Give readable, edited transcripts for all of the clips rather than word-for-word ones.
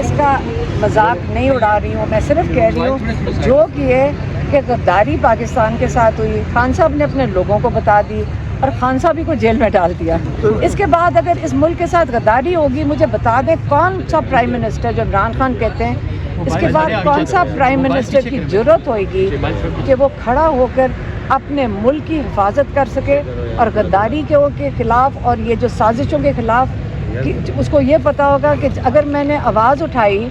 اس کا مذاق نہیں اڑا رہی ہوں، میں صرف کہہ رہی ہوں جو کیے کہ غداری پاکستان کے ساتھ ہوئی، خان صاحب نے اپنے لوگوں کو بتا دی اور خان صاحب ہی کو جیل میں ڈال دیا۔ اس کے بعد اگر اس ملک کے ساتھ غداری ہوگی، مجھے بتا دیں کون سا پرائم منسٹر، جو عمران خان کہتے ہیں، اس کے بعد کون سا پرائم منسٹر کی جرت ہوئے گی کہ وہ کھڑا ہو کر اپنے ملک کی حفاظت کر سکے اور غداری کے خلاف اور یہ جو سازشوں کے خلاف اس کو یہ پتہ ہوگا کہ اگر میں نے آواز اٹھائی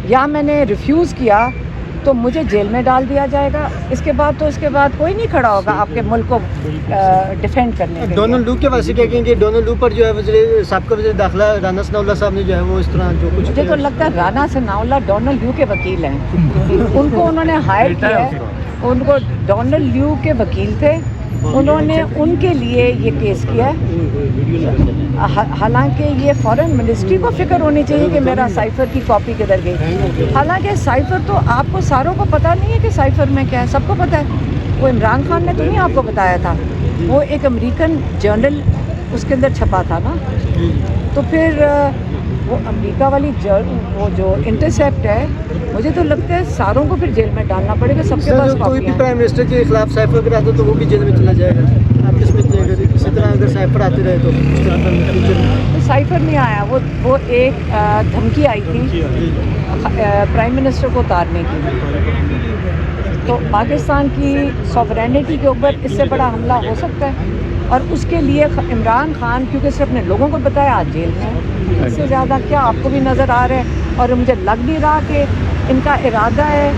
یا میں نے ریفیوز کیا تو مجھے جیل میں ڈال دیا جائے گا۔ اس کے بعد کوئی نہیں کھڑا ہوگا آپ کے ملک کو ڈیفینڈ کرنے کے لیے۔ ڈونلڈ لو کے واسطے کیا کہیں گے؟ ڈونلڈ لو پر جو ہے سابقہ وزیر داخلہ رانا ثناء اللہ صاحب نے جو ہے وہ اس طرح جو کچھ، مجھے تو لگتا ہے رانا ثناء اللہ ڈونلڈ لیو کے وکیل ہیں، ان کو انہوں نے ہائر کیا ہے، ان کو ڈونلڈ لیو کے وکیل تھے، انہوں نے ان کے لیے یہ کیس کیا ہے۔ حالانکہ یہ فارن منسٹری کو فکر ہونی چاہیے کہ میرا سائفر کی کاپی کدھر گئی، حالانکہ سائفر تو آپ کو ساروں کو پتہ نہیں ہے کہ سائفر میں کیا ہے، سب کو پتہ ہے۔ وہ عمران خان نے تو نہیں آپ کو بتایا تھا، وہ ایک امریکن جرنل اس کے اندر چھپا تھا نا، تو پھر وہ امریکہ والی وہ جو انٹرسیپٹ ہے، مجھے تو لگتا ہے ساروں کو پھر جیل میں ڈالنا پڑے گا، سب کے پاس کوئی بھی پرائم منسٹر کے خلاف سائفر اگر آتا تو وہ بھی جیل میں چلا جائے گا۔ آپ کس میں اسی طرح اگر سائفر آتے رہے تو اس طرح سائفر نہیں آیا، وہ ایک دھمکی آئی تھی پرائم منسٹر کو اتارنے کی، تو پاکستان کی سوورینٹی کے اوپر اس سے بڑا حملہ ہو سکتا ہے، اور اس کے لیے عمران خان کیونکہ اس نے اپنے لوگوں کو بتایا آج جیل میں، اس سے زیادہ کیا آپ کو بھی نظر آ رہا ہے، اور مجھے لگ بھی رہا کہ ان کا ارادہ ہے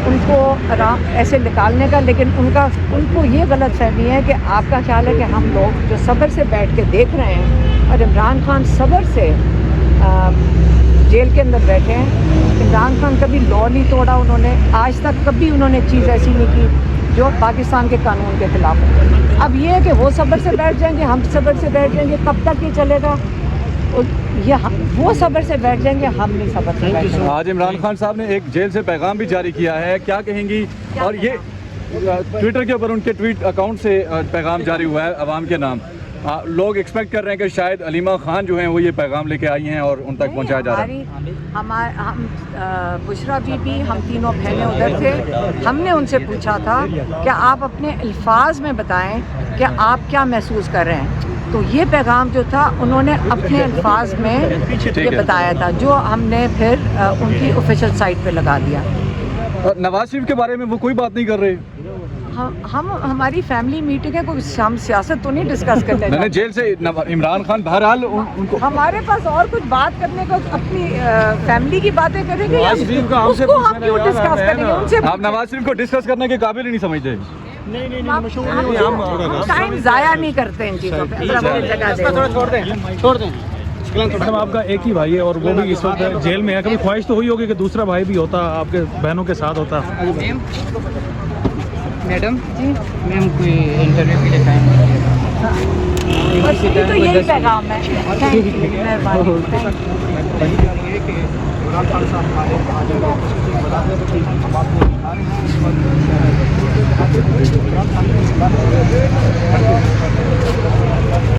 ان کو ایسے نکالنے کا، لیکن ان کو یہ غلط فہمی ہے کہ آپ کا خیال ہے کہ ہم لوگ جو صبر سے بیٹھ کے دیکھ رہے ہیں اور عمران خان صبر سے جیل کے اندر بیٹھے ہیں۔ عمران خان کبھی لا نہیں توڑا، انہوں نے آج تک کبھی انہوں نے چیز ایسی نہیں کی جو پاکستان کے قانون کے خلاف ہو۔ اب یہ ہے کہ وہ صبر سے بیٹھ جائیں گے، ہم صبر سے بیٹھ جائیں گے، کب تک یہ چلے گا؟ وہ صبر سے بیٹھ جائیں گے، ہم نہیں صبر سے بیٹھ جائیں گے۔ آج عمران خان صاحب نے ایک جیل سے پیغام بھی جاری کیا ہے، کیا کہیں گی؟ اور یہ ٹویٹر کے اوپر ان کے ٹویٹ اکاؤنٹ سے پیغام جاری ہوا ہے عوام کے نام، لوگ ایکسپیکٹ کر رہے ہیں کہ شاید علیمہ خان جو ہیں وہ یہ پیغام لے کے آئی ہیں اور ان تک پہنچایا جا رہا ہے۔ ہم بشرا بی ہم تینوں بہنیں ادھر تھے، ہم نے ان سے پوچھا تھا کہ آپ اپنے الفاظ میں بتائیں کہ آپ کیا محسوس کر رہے ہیں، تو یہ پیغام جو تھا انہوں نے اپنے الفاظ میں یہ بتایا تھا، جو ہم نے پھر ان کی آفیشیل سائٹ پہ لگا دیا۔ نواز شریف کے بارے میں وہ کوئی بات نہیں کر رہے؟ ہماری فیملی میٹنگ ہے، کوئی ہم سیاست تو نہیں ڈسکس کرتے۔ میں نے جیل سے عمران خان بہرحال ان کو، ہمارے پاس اور کچھ بات کرنے کو، اپنی فیملی کی باتیں کریں گے، اس کو ہم کیوں ڈسکس کریں گے ان سے؟ آپ نواز شریف کو ڈسکس کرنے کے قابل ہی نہیں سمجھتے؟ ٹائم ضائع نہیں کرتے ان چیزوں پہ۔ مطلب آپ کا ایک ہی بھائی ہے اور وہ بھی اس وقت جیل میں ہے، کبھی خواہش تو ہوئی ہوگی کہ دوسرا بھائی بھی ہوتا، آپ کے بہنوں کے ساتھ ہوتا؟ میڈم جی میم کوئی انٹرویو کے لیے ٹائم تو یہی پیغام ہے۔ مہربانی۔